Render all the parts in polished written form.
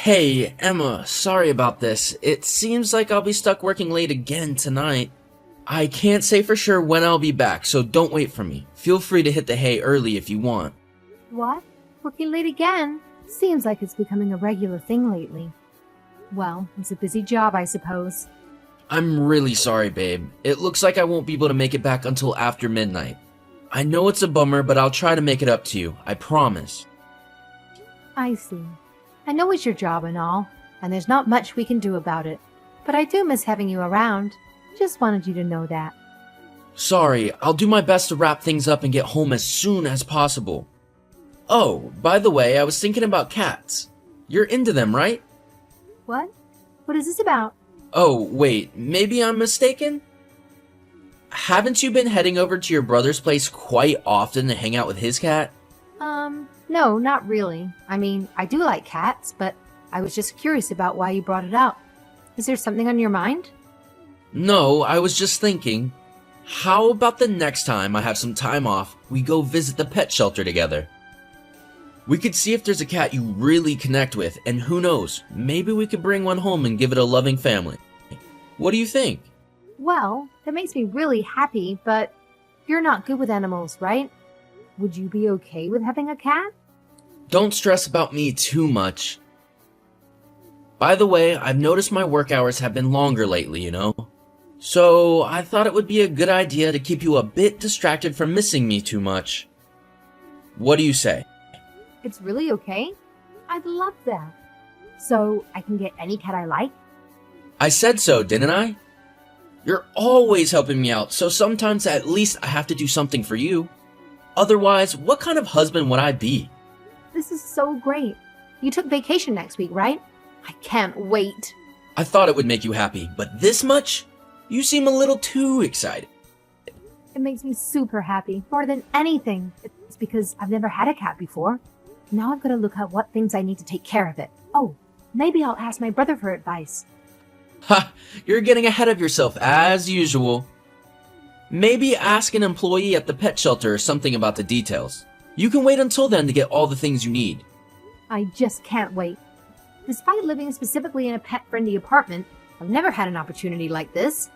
Hey, Emma, sorry about this. It seems like I'll be stuck working late again tonight. I can't say for sure when I'll be back, so don't wait for me. Feel free to hit the hay early if you want. What? Working late again? Seems like it's becoming a regular thing lately. Well, it's a busy job, I suppose. I'm really sorry, babe. It looks like I won't be able to make it back until after midnight. I know it's a bummer, but I'll try to make it up to you. I promise. I see. I know it's your job and all, and there's not much we can do about it. But I do miss having you around. Just wanted you to know that. Sorry, I'll do my best to wrap things up and get home as soon as possible. Oh, by the way, I was thinking about cats. You're into them, right? What? What is this about? Oh, wait, maybe I'm mistaken? Haven't you been heading over to your brother's place quite often to hang out with his cat? No, not really. I mean, I do like cats, but I was just curious about why you brought it up. Is there something on your mind? No, I was just thinking, how about the next time I have some time off, we go visit the pet shelter together? We could see if there's a cat you really connect with, and who knows, maybe we could bring one home and give it a loving family. What do you think? Well, that makes me really happy, but you're not good with animals, right? Would you be okay with having a cat? Don't stress about me too much. By the way, I've noticed my work hours have been longer lately, So I thought it would be a good idea to keep you a bit distracted from missing me too much. What do you say? It's really okay. I'd love that. So I can get any cat I like? I said so, didn't I? You're always helping me out, so sometimes at least I have to do something for you. Otherwise, what kind of husband would I be? This is so great. You took vacation next week, right? I can't wait. I thought it would make you happy, but this much? You seem a little too excited. It makes me super happy, more than anything. It's because I've never had a cat before. Now I've got to look at what things I need to take care of it. Oh, maybe I'll ask my brother for advice. Ha! You're getting ahead of yourself, as usual. Maybe ask an employee at the pet shelter something about the details. You can wait until then to get all the things you need. I just can't wait. Despite living specifically in a pet-friendly apartment, I've never had an opportunity like this.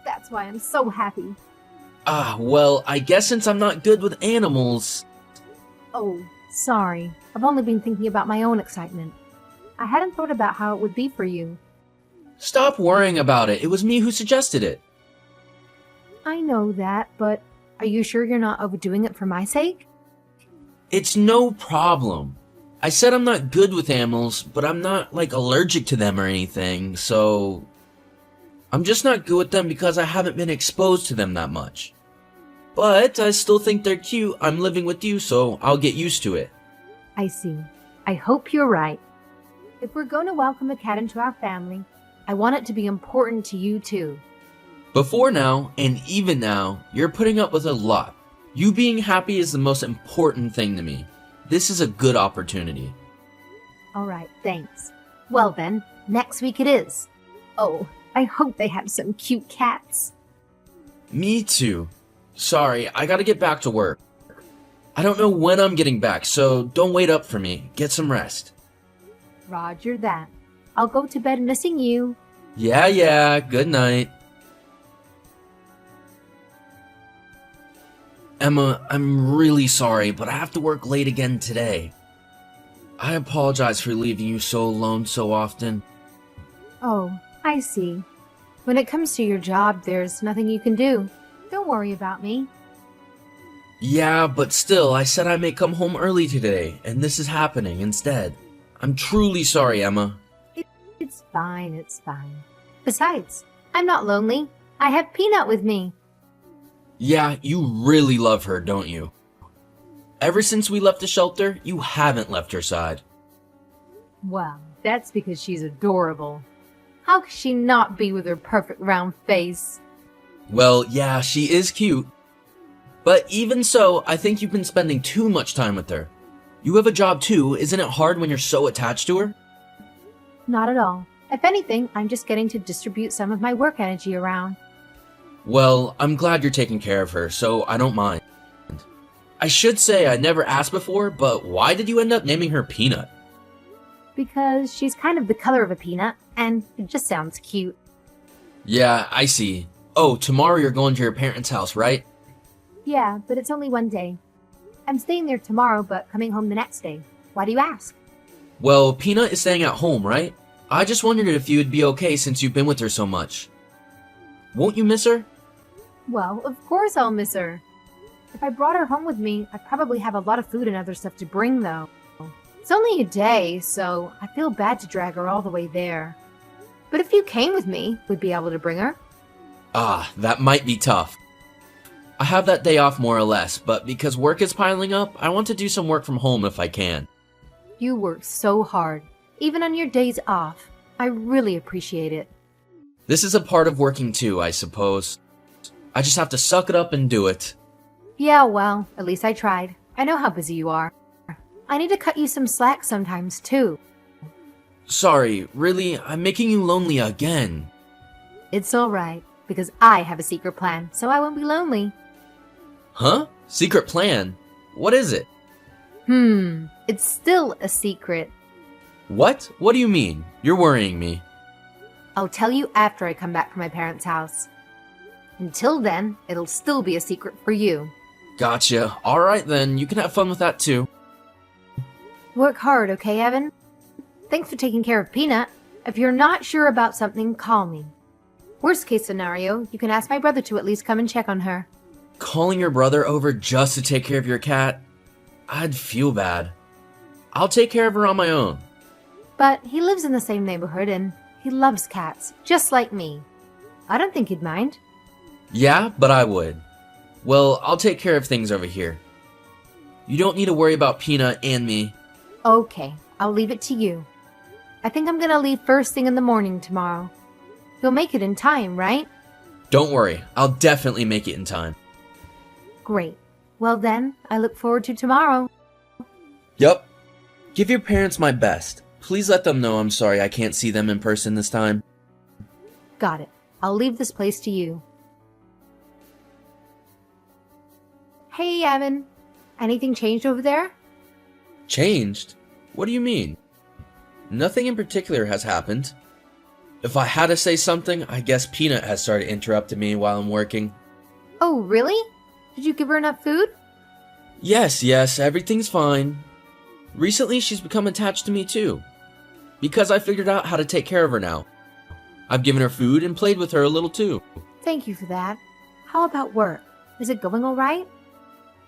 That's why I'm so happy. Well, I guess since I'm not good with animals... Oh, sorry. I've only been thinking about my own excitement. I hadn't thought about how it would be for you. Stop worrying about it. It was me who suggested it. I know that, but are you sure you're not overdoing it for my sake? It's no problem. I said I'm not good with animals, but I'm not, allergic to them or anything, so... I'm just not good with them because I haven't been exposed to them that much. But I still think they're cute. I'm living with you, so I'll get used to it. I see. I hope you're right. If we're going to welcome a cat into our family, I want it to be important to you too. Before now, and even now, you're putting up with a lot. You being happy is the most important thing to me. This is a good opportunity. Alright, thanks. Well then, next week it is. Oh, I hope they have some cute cats. Me too. Sorry, I gotta get back to work. I don't know when I'm getting back, so don't wait up for me. Get some rest. Roger that. I'll go to bed missing you. Yeah, good night. Emma, I'm really sorry, but I have to work late again today. I apologize for leaving you so alone so often. Oh, I see. When it comes to your job, there's nothing you can do. Don't worry about me. Yeah, but still, I said I may come home early today, and this is happening instead. I'm truly sorry, Emma. It's fine, it's fine. Besides, I'm not lonely. I have Peanut with me. Yeah, you really love her, don't you? Ever since we left the shelter, you haven't left her side. Well, that's because she's adorable. How could she not be with her perfect round face? Well, yeah, she is cute. But even so, I think you've been spending too much time with her. You have a job too, isn't it hard when you're so attached to her? Not at all. If anything, I'm just getting to distribute some of my work energy around. Well, I'm glad you're taking care of her, so I don't mind. I should say I never asked before, but why did you end up naming her Peanut? because she's kind of the color of a peanut, and it just sounds cute. Yeah, I see. Oh, tomorrow you're going to your parents' house, right? Yeah, but it's only one day. I'm staying there tomorrow, but coming home the next day. Why do you ask? Well, Peanut is staying at home, right? I just wondered if you would be okay since you've been with her so much. Won't you miss her? Well, of course I'll miss her. If I brought her home with me, I'd probably have a lot of food and other stuff to bring, though. It's only a day, so I feel bad to drag her all the way there. But if you came with me, we'd be able to bring her. Ah, that might be tough. I have that day off more or less, but because work is piling up, I want to do some work from home if I can. You work so hard, even on your days off. I really appreciate it. This is a part of working too, I suppose. I just have to suck it up and do it. Yeah, well, at least I tried. I know how busy you are. I need to cut you some slack sometimes, too. Sorry, really, I'm making you lonely again. It's alright, because I have a secret plan, so I won't be lonely. Huh? Secret plan? What is it? It's still a secret. What? What do you mean? You're worrying me. I'll tell you after I come back from my parents' house. Until then, it'll still be a secret for you. Gotcha. Alright then, you can have fun with that too. Work hard, okay, Evan? Thanks for taking care of Peanut. If you're not sure about something, call me. Worst case scenario, you can ask my brother to at least come and check on her. Calling your brother over just to take care of your cat? I'd feel bad. I'll take care of her on my own. But he lives in the same neighborhood and he loves cats, just like me. I don't think he'd mind. Yeah, but I would. Well, I'll take care of things over here. You don't need to worry about Peanut and me. Okay, I'll leave it to you. I think I'm gonna leave first thing in the morning tomorrow. You'll make it in time, right? Don't worry, I'll definitely make it in time. Great. Well then, I look forward to tomorrow. Yup. Give your parents my best. Please let them know I'm sorry I can't see them in person this time. Got it. I'll leave this place to you. Hey, Evan. Anything changed over there? Changed? What do you mean? Nothing in particular has happened. If I had to say something, I guess Peanut has started interrupting me while I'm working. Oh, really? Did you give her enough food? Yes, everything's fine. Recently, she's become attached to me too. Because I figured out how to take care of her now. I've given her food and played with her a little too. Thank you for that. How about work? Is it going alright?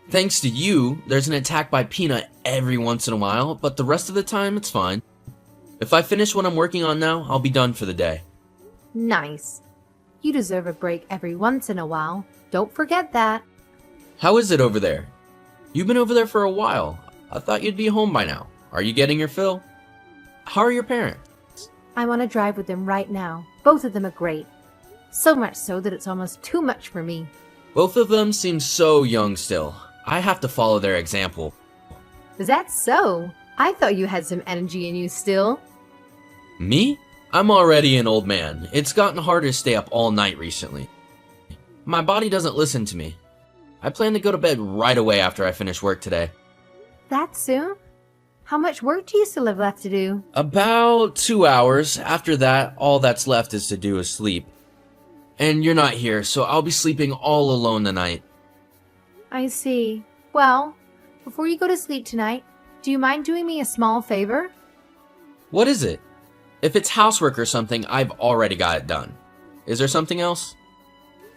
Thanks to you, there's an attack by Peanut every once in a while, but the rest of the time it's fine. If I finish what I'm working on now, I'll be done for the day. Nice. You deserve a break every once in a while. Don't forget that. How is it over there? You've been over there for a while. I thought you'd be home by now. Are you getting your fill? How are your parents? I'm on a drive with them right now. Both of them are great. So much so that it's almost too much for me. Both of them seem so young still. I have to follow their example. Is that so? I thought you had some energy in you still. Me? I'm already an old man. It's gotten harder to stay up all night recently. My body doesn't listen to me. I plan to go to bed right away after I finish work today. That soon? How much work do you still have left to do? About 2 hours. After that, all that's left is to do is sleep. And you're not here, so I'll be sleeping all alone tonight. I see. Well, before you go to sleep tonight, do you mind doing me a small favor? What is it? If it's housework or something, I've already got it done. Is there something else?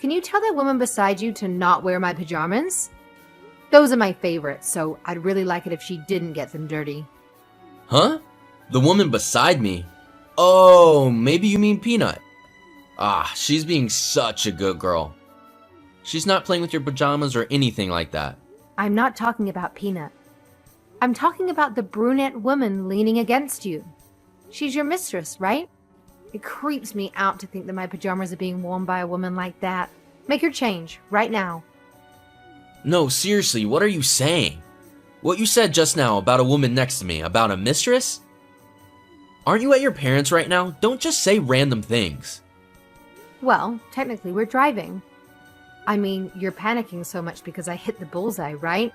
Can you tell that woman beside you to not wear my pajamas? Those are my favorites, so I'd really like it if she didn't get them dirty. Huh? The woman beside me? Oh, maybe you mean Peanut. Ah, she's being such a good girl. She's not playing with your pajamas or anything like that. I'm not talking about Peanut. I'm talking about the brunette woman leaning against you. She's your mistress, right? It creeps me out to think that my pajamas are being worn by a woman like that. Make your change, right now. No, seriously, what are you saying? What you said just now about a woman next to me, about a mistress? Aren't you at your parents' right now? Don't just say random things. Well, technically we're driving. I mean, you're panicking so much because I hit the bullseye, right?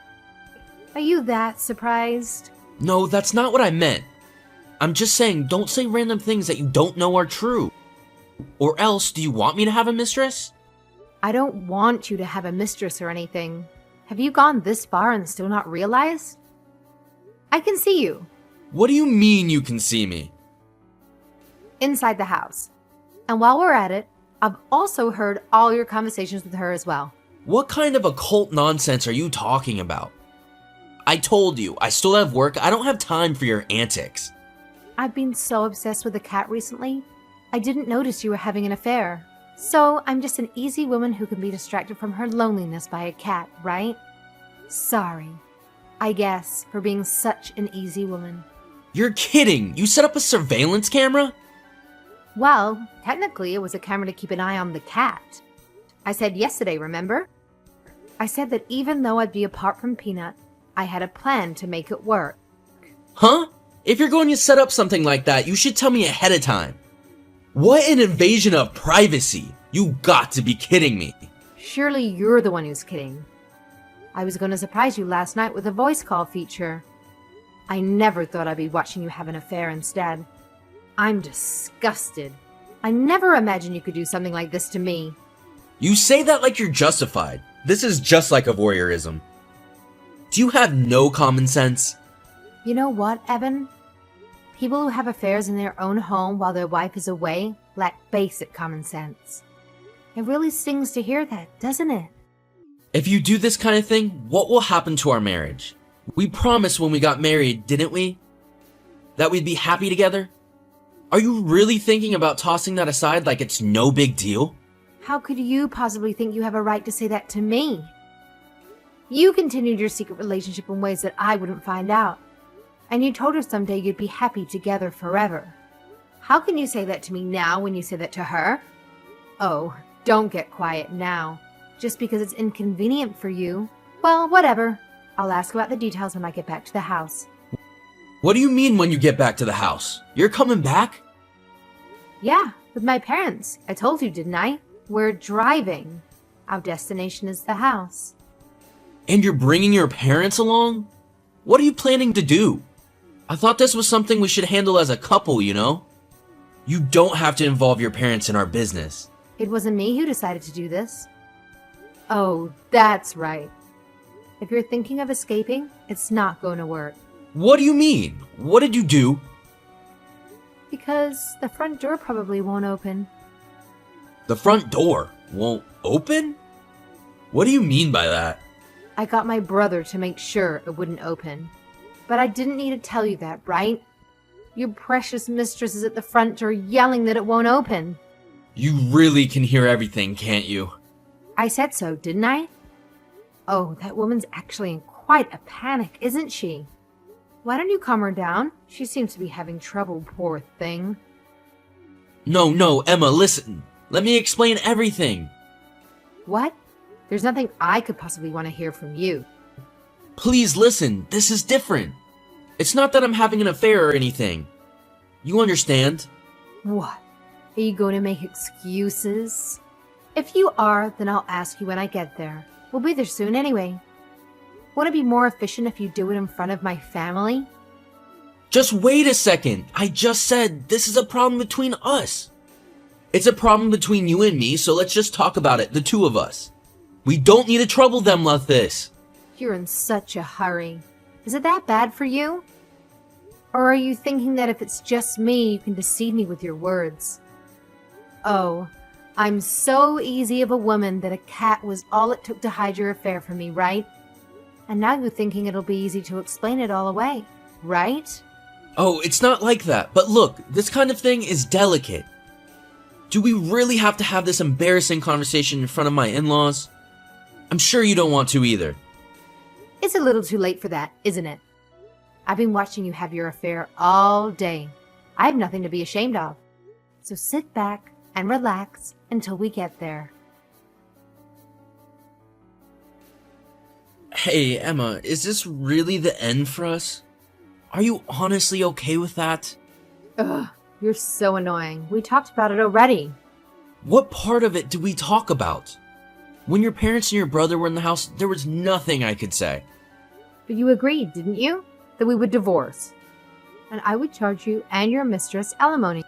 Are you that surprised? No, that's not what I meant. I'm just saying, don't say random things that you don't know are true. Or else, do you want me to have a mistress? I don't want you to have a mistress or anything. Have you gone this far and still not realized? I can see you. What do you mean you can see me? Inside the house. And while we're at it, I've also heard all your conversations with her as well. What kind of occult nonsense are you talking about? I told you, I still have work. I don't have time for your antics. I've been so obsessed with the cat recently, I didn't notice you were having an affair. So I'm just an easy woman who can be distracted from her loneliness by a cat, right? Sorry, I guess, for being such an easy woman. You're kidding! You set up a surveillance camera? Well, technically it was a camera to keep an eye on the cat. I said yesterday, remember? I said that even though I'd be apart from Peanut, I had a plan to make it work. Huh? If you're going to set up something like that, you should tell me ahead of time. What an invasion of privacy! You got to be kidding me. Surely you're the one who's kidding. I was going to surprise you last night with a voice call feature. I never thought I'd be watching you have an affair instead. I'm disgusted. I never imagined you could do something like this to me. You say that like you're justified. This is just like a voyeurism. Do you have no common sense? You know what, Evan? People who have affairs in their own home while their wife is away lack basic common sense. It really stings to hear that, doesn't it? If you do this kind of thing, what will happen to our marriage? We promised when we got married, didn't we? That we'd be happy together? Are you really thinking about tossing that aside like it's no big deal? How could you possibly think you have a right to say that to me? You continued your secret relationship in ways that I wouldn't find out. And you told her someday you'd be happy together forever. How can you say that to me now when you say that to her? Oh, don't get quiet now. Just because it's inconvenient for you. Well, whatever. I'll ask about the details when I get back to the house. What do you mean when you get back to the house? You're coming back? Yeah, with my parents. I told you, didn't I? We're driving. Our destination is the house. And you're bringing your parents along? What are you planning to do? I thought this was something we should handle as a couple, you know? You don't have to involve your parents in our business. It wasn't me who decided to do this. Oh, that's right. If you're thinking of escaping, it's not going to work. What do you mean? What did you do? Because the front door probably won't open. The front door won't open? What do you mean by that? I got my brother to make sure it wouldn't open. But I didn't need to tell you that, right? Your precious mistress is at the front door yelling that it won't open. You really can hear everything, can't you? I said so, didn't I? Oh, that woman's actually in quite a panic, isn't she? Why don't you calm her down? She seems to be having trouble, poor thing. No, Emma, listen. Let me explain everything. What? There's nothing I could possibly want to hear from you. Please listen, this is different. It's not that I'm having an affair or anything. You understand? What? Are you going to make excuses? If you are, then I'll ask you when I get there. We'll be there soon anyway. Won't it be more efficient if you do it in front of my family? Just wait a second. I just said this is a problem between us. It's a problem between you and me, so let's just talk about it, the two of us. We don't need to trouble them like this. You're in such a hurry. Is it that bad for you? Or are you thinking that if it's just me, you can deceive me with your words? Oh, I'm so easy of a woman that a cat was all it took to hide your affair from me, right? And now you're thinking it'll be easy to explain it all away, right? Oh, it's not like that. But look, this kind of thing is delicate. Do we really have to have this embarrassing conversation in front of my in-laws? I'm sure you don't want to either. It's a little too late for that, isn't it? I've been watching you have your affair all day. I have nothing to be ashamed of. So sit back and relax until we get there. Hey, Emma, is this really the end for us? Are you honestly okay with that? Ugh, you're so annoying. We talked about it already. What part of it did we talk about? When your parents and your brother were in the house, there was nothing I could say. But you agreed, didn't you? That we would divorce. and I would charge you and your mistress alimony.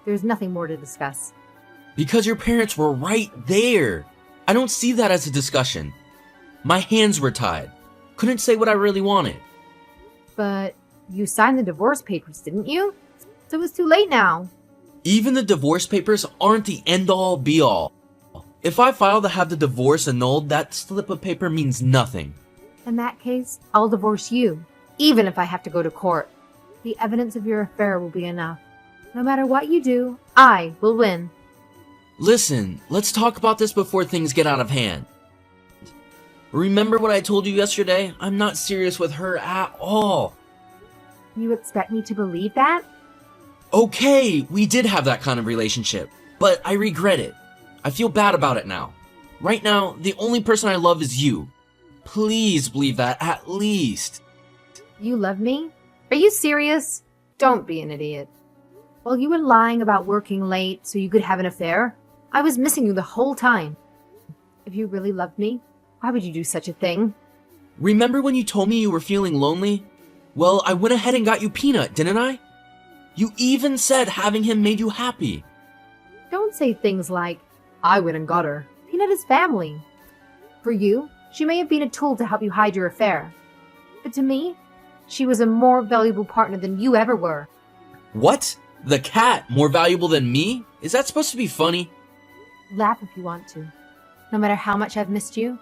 There's nothing more to discuss. Because your parents were right there. I don't see that as a discussion. My hands were tied. Couldn't say what I really wanted. But you signed the divorce papers, didn't you? So it's too late now. Even the divorce papers aren't the end-all be-all. If I file to have the divorce annulled, that slip of paper means nothing. In that case, I'll divorce you, even if I have to go to court. The evidence of your affair will be enough. No matter what you do, I will win. Listen, let's talk about this before things get out of hand. Remember what I told you yesterday? I'm not serious with her at all. You expect me to believe that? Okay, we did have that kind of relationship, but I regret it. I feel bad about it now. Right now, the only person I love is you. Please believe that at least. You love me? Are you serious? Don't be an idiot. While you were lying about working late so you could have an affair, I was missing you the whole time. If you really loved me, why would you do such a thing? Remember when you told me you were feeling lonely? Well, I went ahead and got you Peanut, didn't I? You even said having him made you happy. Don't say things like, I went and got her. Peanut is family. For you, she may have been a tool to help you hide your affair. But to me, she was a more valuable partner than you ever were. What? The cat more valuable than me? Is that supposed to be funny? Laugh if you want to. No matter how much I've missed you,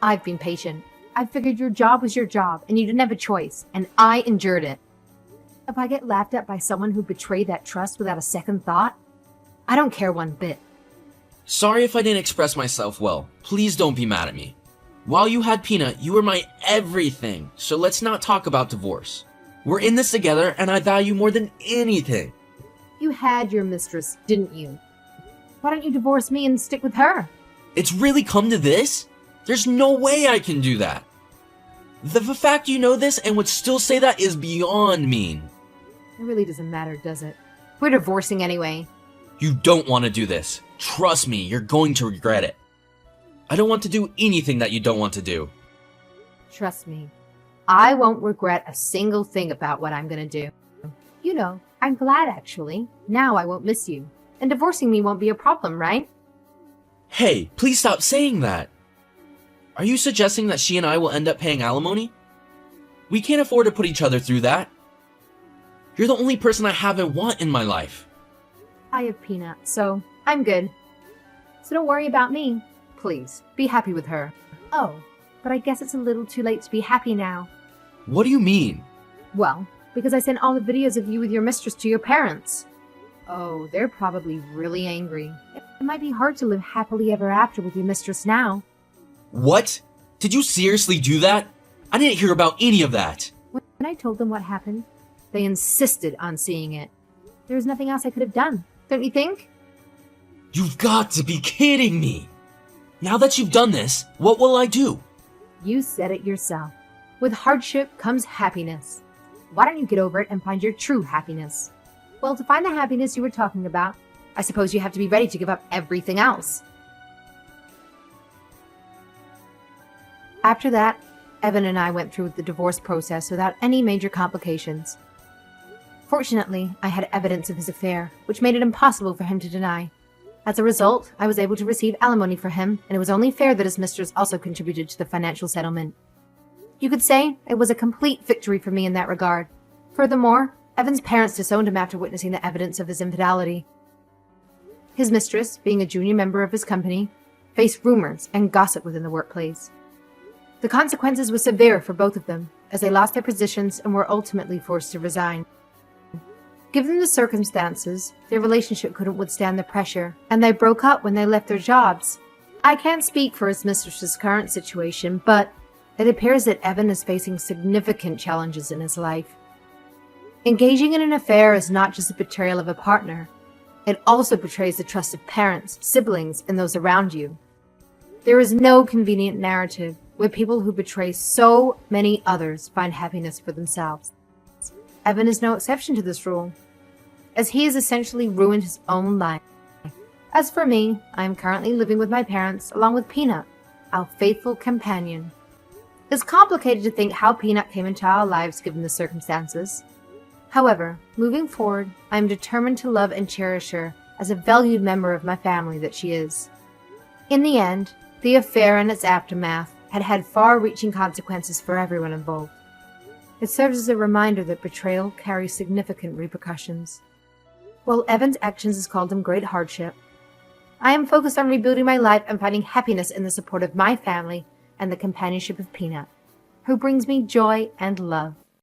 I've been patient. I figured your job was your job, and you didn't have a choice, and I endured it. If I get laughed at by someone who betrayed that trust without a second thought, I don't care one bit. Sorry if I didn't express myself well. Please don't be mad at me. While you had Peanut, you were my everything, so let's not talk about divorce. We're in this together, and I value more than anything. You had your mistress, didn't you? Why don't you divorce me and stick with her? It's really come to this? There's no way I can do that. The fact you know this and would still say that is beyond mean. It really doesn't matter, does it? We're divorcing anyway. You don't want to do this. Trust me, you're going to regret it. I don't want to do anything that you don't want to do. Trust me, I won't regret a single thing about what I'm gonna do. You know, I'm glad actually. Now I won't miss you. And divorcing me won't be a problem, right? Hey, please stop saying that. Are you suggesting that she and I will end up paying alimony? We can't afford to put each other through that. You're the only person I have and want in my life. I have Peanut, so I'm good. So don't worry about me. Please, be happy with her. Oh, but I guess it's a little too late to be happy now. What do you mean? Well, because I sent all the videos of you with your mistress to your parents. Oh, they're probably really angry. It might be hard to live happily ever after with your mistress now. What? Did you seriously do that? I didn't hear about any of that. When I told them what happened, they insisted on seeing it. There was nothing else I could have done, don't you think? You've got to be kidding me. Now that you've done this, what will I do? You said it yourself. With hardship comes happiness. Why don't you get over it and find your true happiness? Well, to find the happiness you were talking about, I suppose you have to be ready to give up everything else. After that, Evan and I went through the divorce process without any major complications. Fortunately, I had evidence of his affair, which made it impossible for him to deny. As a result, I was able to receive alimony for him, and it was only fair that his mistress also contributed to the financial settlement. You could say it was a complete victory for me in that regard. Furthermore, Evan's parents disowned him after witnessing the evidence of his infidelity. His mistress, being a junior member of his company, faced rumors and gossip within the workplace. The consequences were severe for both of them, as they lost their positions and were ultimately forced to resign. Given the circumstances, their relationship couldn't withstand the pressure, and they broke up when they left their jobs. I can't speak for his mistress's current situation, but it appears that Evan is facing significant challenges in his life. Engaging in an affair is not just a betrayal of a partner. It also betrays the trust of parents, siblings, and those around you. There is no convenient narrative where people who betray so many others find happiness for themselves. Evan is no exception to this rule, as he has essentially ruined his own life. As for me, I am currently living with my parents along with Peanut, our faithful companion. It's complicated to think how Peanut came into our lives given the circumstances. However, moving forward, I am determined to love and cherish her as a valued member of my family that she is. In the end, the affair and its aftermath had far-reaching consequences for everyone involved. It serves as a reminder that betrayal carries significant repercussions. While Evan's actions has caused him great hardship, I am focused on rebuilding my life and finding happiness in the support of my family and the companionship of Peanut, who brings me joy and love.